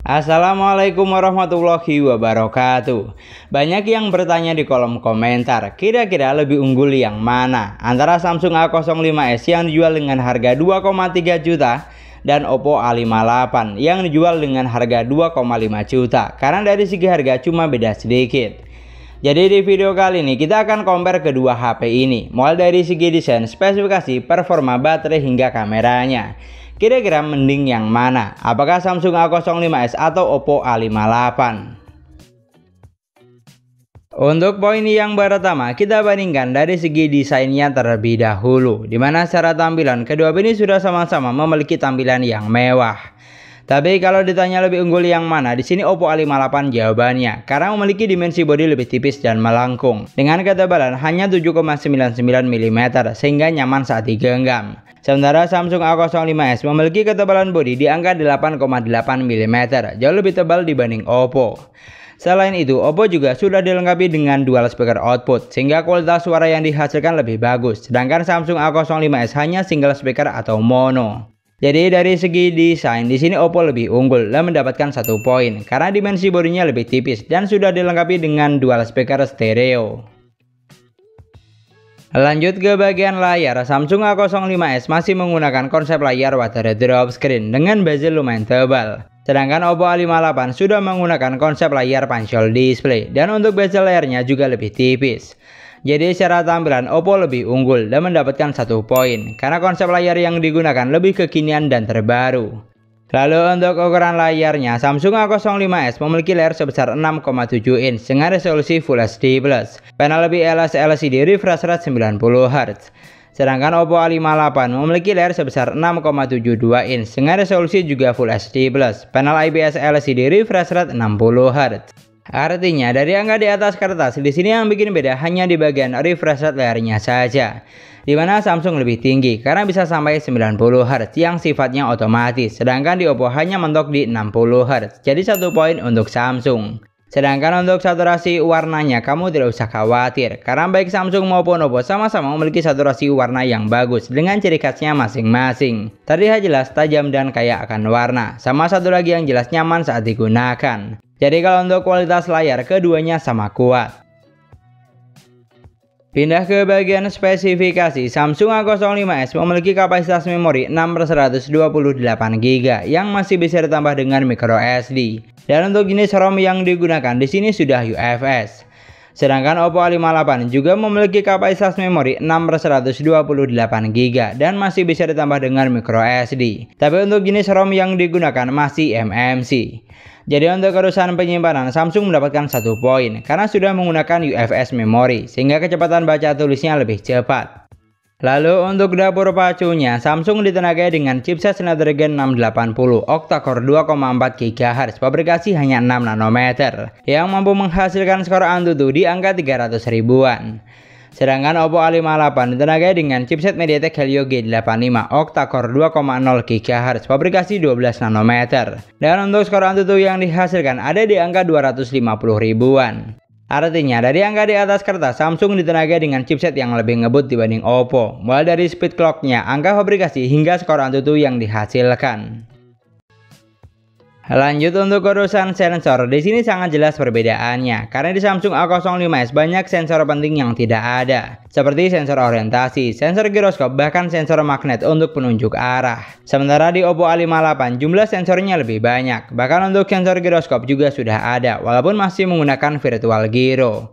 Assalamualaikum warahmatullahi wabarakatuh. Banyak yang bertanya di kolom komentar, kira-kira lebih unggul yang mana antara Samsung A05s yang dijual dengan harga 2,3 juta dan Oppo A58 yang dijual dengan harga 2,5 juta. Karena dari segi harga cuma beda sedikit. Jadi di video kali ini kita akan compare kedua HP ini, mulai dari segi desain, spesifikasi, performa baterai hingga kameranya. Kira-kira mending yang mana? Apakah Samsung A05s atau Oppo A58? Untuk poin yang pertama, kita bandingkan dari segi desainnya terlebih dahulu, dimana secara tampilan kedua HP ini sudah sama-sama memiliki tampilan yang mewah. Tapi kalau ditanya lebih unggul yang mana, di sini Oppo A58 jawabannya, karena memiliki dimensi bodi lebih tipis dan melengkung, dengan ketebalan hanya 7,99 mm sehingga nyaman saat digenggam. Sementara Samsung A05s memiliki ketebalan bodi di angka 8,8 mm, jauh lebih tebal dibanding Oppo. Selain itu, Oppo juga sudah dilengkapi dengan dual speaker output, sehingga kualitas suara yang dihasilkan lebih bagus, sedangkan Samsung A05s hanya single speaker atau mono. Jadi dari segi desain, di sini Oppo lebih unggul dan mendapatkan 1 poin, karena dimensi bodinya lebih tipis dan sudah dilengkapi dengan dual speaker stereo. Lanjut ke bagian layar, Samsung A05s masih menggunakan konsep layar water drop screen dengan bezel lumayan tebal. Sedangkan Oppo A58 sudah menggunakan konsep layar punch-hole display dan untuk bezel layarnya juga lebih tipis. Jadi secara tampilan Oppo lebih unggul dan mendapatkan 1 poin karena konsep layar yang digunakan lebih kekinian dan terbaru. Lalu untuk ukuran layarnya, Samsung A05s memiliki layar sebesar 6,7 inch dengan resolusi Full HD+, panel BLS LCD refresh rate 90 Hz. Sedangkan Oppo A58 memiliki layar sebesar 6,72 inch dengan resolusi juga Full HD+, panel IPS LCD refresh rate 60 Hz. Artinya dari angka di atas kertas, di sini yang bikin beda hanya di bagian refresh rate layarnya saja, di mana Samsung lebih tinggi karena bisa sampai 90 Hz yang sifatnya otomatis, sedangkan di Oppo hanya mentok di 60 Hz. Jadi 1 poin untuk Samsung. Sedangkan untuk saturasi warnanya kamu tidak usah khawatir, karena baik Samsung maupun Oppo sama-sama memiliki saturasi warna yang bagus dengan ciri khasnya masing-masing. Terlihat jelas, tajam, dan kaya akan warna. Sama satu lagi yang jelas nyaman saat digunakan. Jadi kalau untuk kualitas layar, keduanya sama kuat. Pindah ke bagian spesifikasi, Samsung A05s memiliki kapasitas memori 6/128 GB yang masih bisa ditambah dengan micro SD. Dan untuk jenis ROM yang digunakan di sini sudah UFS. Sedangkan Oppo A58 juga memiliki kapasitas memori 6/128 GB dan masih bisa ditambah dengan micro SD. Tapi untuk jenis ROM yang digunakan masih MMC. Jadi untuk urusan penyimpanan, Samsung mendapatkan 1 poin karena sudah menggunakan UFS memori sehingga kecepatan baca tulisnya lebih cepat. Lalu untuk dapur pacunya, Samsung ditenagai dengan chipset Snapdragon 680 octa-core 2,4 GHz, fabrikasi hanya 6 nanometer yang mampu menghasilkan skor Antutu di angka 300 ribuan. Sedangkan Oppo A58 ditenagai dengan chipset MediaTek Helio G85 octa-core 2,0 GHz, fabrikasi 12 nanometer. Dan untuk skor Antutu yang dihasilkan ada di angka 250 ribuan. Artinya dari angka di atas kertas, Samsung ditenagai dengan chipset yang lebih ngebut dibanding Oppo, mulai dari speed clocknya, angka fabrikasi hingga skor Antutu yang dihasilkan. Lanjut untuk urusan sensor, di sini sangat jelas perbedaannya karena di Samsung A05s banyak sensor penting yang tidak ada, seperti sensor orientasi, sensor giroskop, bahkan sensor magnet untuk penunjuk arah. Sementara di Oppo A58 jumlah sensornya lebih banyak, bahkan untuk sensor giroskop juga sudah ada walaupun masih menggunakan virtual gyro.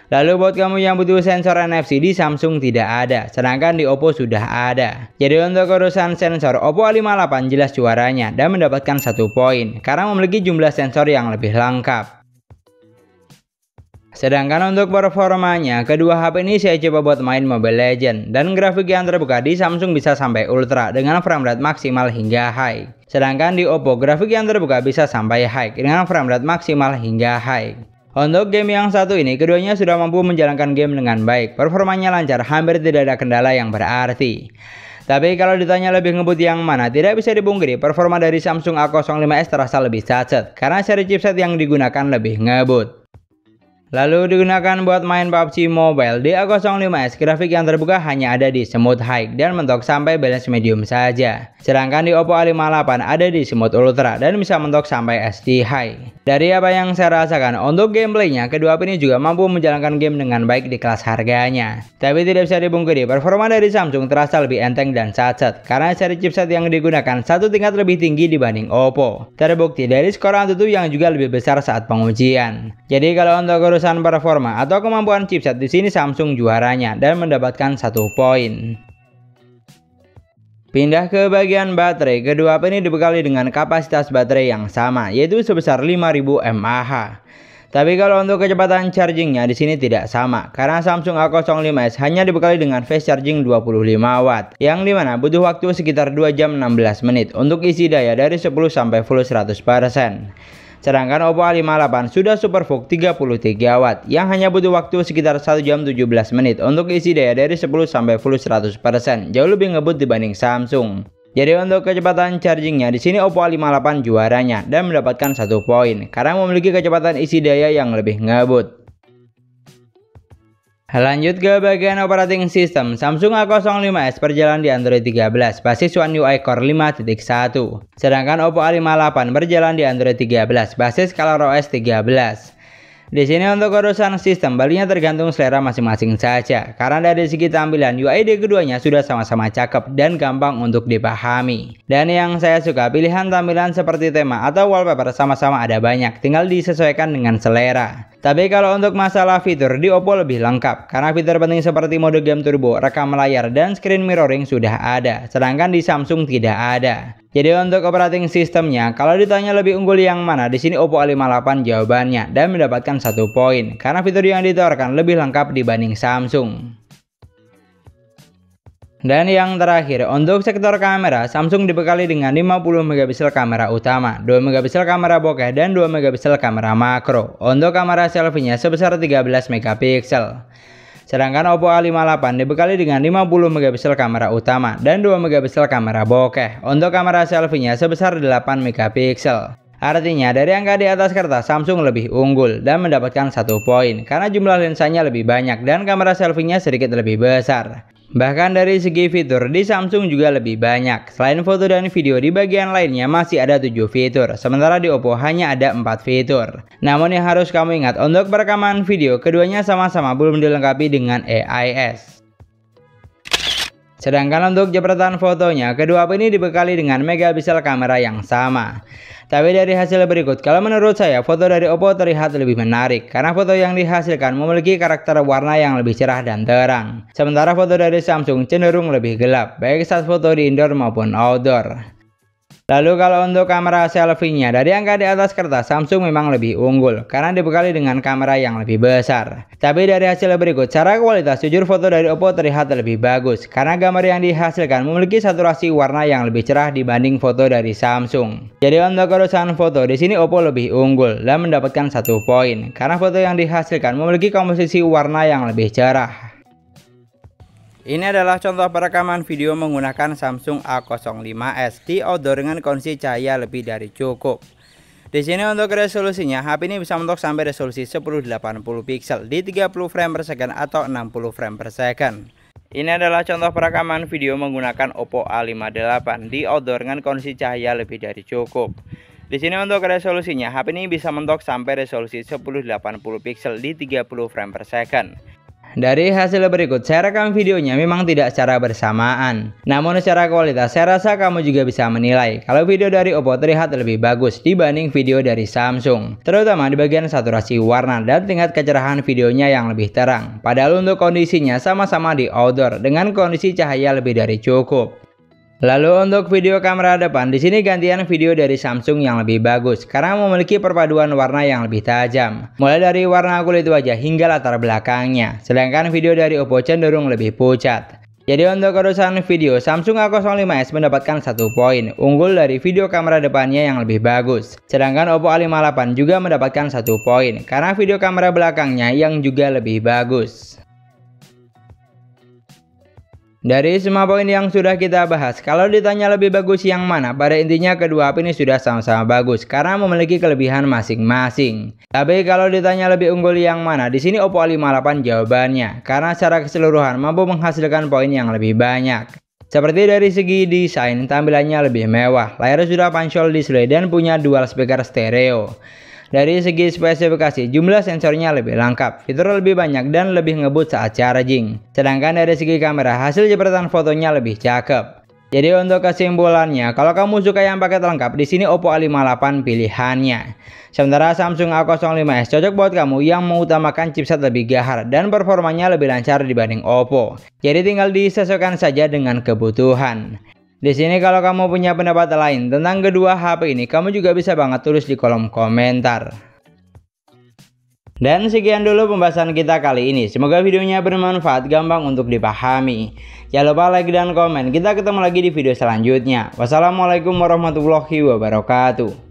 Lalu buat kamu yang butuh sensor NFC, di Samsung tidak ada, sedangkan di Oppo sudah ada. Jadi untuk urusan sensor, Oppo A58 jelas juaranya dan mendapatkan 1 poin karena memiliki jumlah sensor yang lebih lengkap. Sedangkan untuk performanya, kedua HP ini saya coba buat main Mobile Legends dan grafik yang terbuka di Samsung bisa sampai ultra dengan frame rate maksimal hingga high. Sedangkan di Oppo grafik yang terbuka bisa sampai high dengan frame rate maksimal hingga high. Untuk game yang satu ini, keduanya sudah mampu menjalankan game dengan baik, performanya lancar, hampir tidak ada kendala yang berarti. Tapi kalau ditanya lebih ngebut yang mana, tidak bisa dipungkiri performa dari Samsung A05s terasa lebih sacet, karena seri chipset yang digunakan lebih ngebut. Lalu digunakan buat main PUBG Mobile di A05s, grafik yang terbuka hanya ada di Smooth High dan mentok sampai balance medium saja. Sedangkan di Oppo A58 ada di Smooth Ultra dan bisa mentok sampai SD High. Dari apa yang saya rasakan, untuk gameplaynya kedua HP ini juga mampu menjalankan game dengan baik di kelas harganya. Tapi tidak bisa dipungkiri, performa dari Samsung terasa lebih enteng dan sat-sat karena seri chipset yang digunakan satu tingkat lebih tinggi dibanding Oppo. Terbukti dari skor AnTuTu yang juga lebih besar saat pengujian. Jadi kalau untuk urusan performa atau kemampuan chipset, di sini Samsung juaranya dan mendapatkan 1 poin. Pindah ke bagian baterai, kedua HP ini dibekali dengan kapasitas baterai yang sama, yaitu sebesar 5000 mAh. Tapi kalau untuk kecepatan chargingnya di sini tidak sama, karena Samsung A05s hanya dibekali dengan fast charging 25 watt, yang dimana butuh waktu sekitar 2 jam 16 menit untuk isi daya dari 10 sampai full 100%. Sedangkan Oppo A58 sudah SuperVOOC 33 watt yang hanya butuh waktu sekitar 1 jam 17 menit untuk isi daya dari 10 sampai full 100%, jauh lebih ngebut dibanding Samsung. Jadi untuk kecepatan chargingnya di sini Oppo A58 juaranya dan mendapatkan 1 poin karena memiliki kecepatan isi daya yang lebih ngebut. Lanjut ke bagian operating system, Samsung A05s berjalan di Android 13 basis One UI Core 5.1. Sedangkan Oppo A58 berjalan di Android 13 basis ColorOS 13. Di sini untuk urusan sistem baliknya tergantung selera masing-masing saja, karena dari segi tampilan UI di keduanya sudah sama-sama cakep dan gampang untuk dipahami. Dan yang saya suka, pilihan tampilan seperti tema atau wallpaper sama-sama ada banyak, tinggal disesuaikan dengan selera. Tapi kalau untuk masalah fitur, di Oppo lebih lengkap karena fitur penting seperti mode game turbo, rekam layar, dan screen mirroring sudah ada, sedangkan di Samsung tidak ada. Jadi untuk operating sistemnya, kalau ditanya lebih unggul yang mana, di sini Oppo A58 jawabannya dan mendapatkan 1 poin karena fitur yang ditawarkan lebih lengkap dibanding Samsung. Dan yang terakhir, untuk sektor kamera, Samsung dibekali dengan 50 megapiksel kamera utama, 2 megapiksel kamera bokeh, dan 2 megapiksel kamera makro. Untuk kamera selfie-nya sebesar 13 megapiksel. Sedangkan Oppo A58 dibekali dengan 50 megapiksel kamera utama dan 2 megapiksel kamera bokeh. Untuk kamera selfie-nya sebesar 8 megapiksel. Artinya dari angka di atas kertas Samsung lebih unggul dan mendapatkan 1 poin karena jumlah lensanya lebih banyak dan kamera selfie-nya sedikit lebih besar. Bahkan dari segi fitur di Samsung juga lebih banyak. Selain foto dan video, di bagian lainnya masih ada 7 fitur, sementara di Oppo hanya ada 4 fitur. Namun yang harus kamu ingat, untuk perekaman video keduanya sama-sama belum dilengkapi dengan AIS. Sedangkan untuk jepretan fotonya, kedua HP ini dibekali dengan megapiksel kamera yang sama. Tapi dari hasil berikut, kalau menurut saya foto dari Oppo terlihat lebih menarik karena foto yang dihasilkan memiliki karakter warna yang lebih cerah dan terang. Sementara foto dari Samsung cenderung lebih gelap, baik saat foto di indoor maupun outdoor. Lalu kalau untuk kamera selfie-nya, dari angka di atas kertas Samsung memang lebih unggul karena dibekali dengan kamera yang lebih besar. Tapi dari hasil berikut, secara kualitas jujur foto dari Oppo terlihat lebih bagus karena gambar yang dihasilkan memiliki saturasi warna yang lebih cerah dibanding foto dari Samsung. Jadi untuk urusan foto, di sini Oppo lebih unggul dan mendapatkan 1 poin karena foto yang dihasilkan memiliki komposisi warna yang lebih cerah. Ini adalah contoh perekaman video menggunakan Samsung A05s di outdoor dengan kondisi cahaya lebih dari cukup. Di sini untuk resolusinya, HP ini bisa mentok sampai resolusi 1080 pixel di 30 frame per second atau 60 frame per second. Ini adalah contoh perekaman video menggunakan Oppo A58 di outdoor dengan kondisi cahaya lebih dari cukup. Di sini untuk resolusinya, HP ini bisa mentok sampai resolusi 1080 pixel di 30 frame per second. Dari hasil berikut, saya rekam videonya memang tidak secara bersamaan. Namun secara kualitas, saya rasa kamu juga bisa menilai kalau video dari Oppo terlihat lebih bagus dibanding video dari Samsung. Terutama di bagian saturasi warna dan tingkat kecerahan videonya yang lebih terang. Padahal untuk kondisinya sama-sama di outdoor dengan kondisi cahaya lebih dari cukup. Lalu untuk video kamera depan, di sini gantian video dari Samsung yang lebih bagus karena memiliki perpaduan warna yang lebih tajam, mulai dari warna kulit wajah hingga latar belakangnya. Sedangkan video dari Oppo cenderung lebih pucat. Jadi untuk urusan video, Samsung A05s mendapatkan 1 poin, unggul dari video kamera depannya yang lebih bagus. Sedangkan Oppo A58 juga mendapatkan 1 poin karena video kamera belakangnya yang juga lebih bagus. Dari semua poin yang sudah kita bahas, kalau ditanya lebih bagus yang mana, pada intinya kedua HP ini sudah sama-sama bagus karena memiliki kelebihan masing-masing. Tapi kalau ditanya lebih unggul yang mana, di sini Oppo A58 jawabannya, karena secara keseluruhan mampu menghasilkan poin yang lebih banyak. Seperti dari segi desain, tampilannya lebih mewah, layar sudah punch-hole display dan punya dual speaker stereo. Dari segi spesifikasi, jumlah sensornya lebih lengkap, fitur lebih banyak dan lebih ngebut saat charging. Sedangkan dari segi kamera, hasil jepretan fotonya lebih cakep. Jadi untuk kesimpulannya, kalau kamu suka yang paket lengkap, di sini Oppo A58 pilihannya. Sementara Samsung A05s cocok buat kamu yang mengutamakan chipset lebih gahar dan performanya lebih lancar dibanding Oppo. Jadi tinggal disesuaikan saja dengan kebutuhan. Di sini kalau kamu punya pendapat lain tentang kedua HP ini, kamu juga bisa banget tulis di kolom komentar. Dan sekian dulu pembahasan kita kali ini. Semoga videonya bermanfaat, gampang untuk dipahami. Jangan lupa like dan komen. Kita ketemu lagi di video selanjutnya. Wassalamualaikum warahmatullahi wabarakatuh.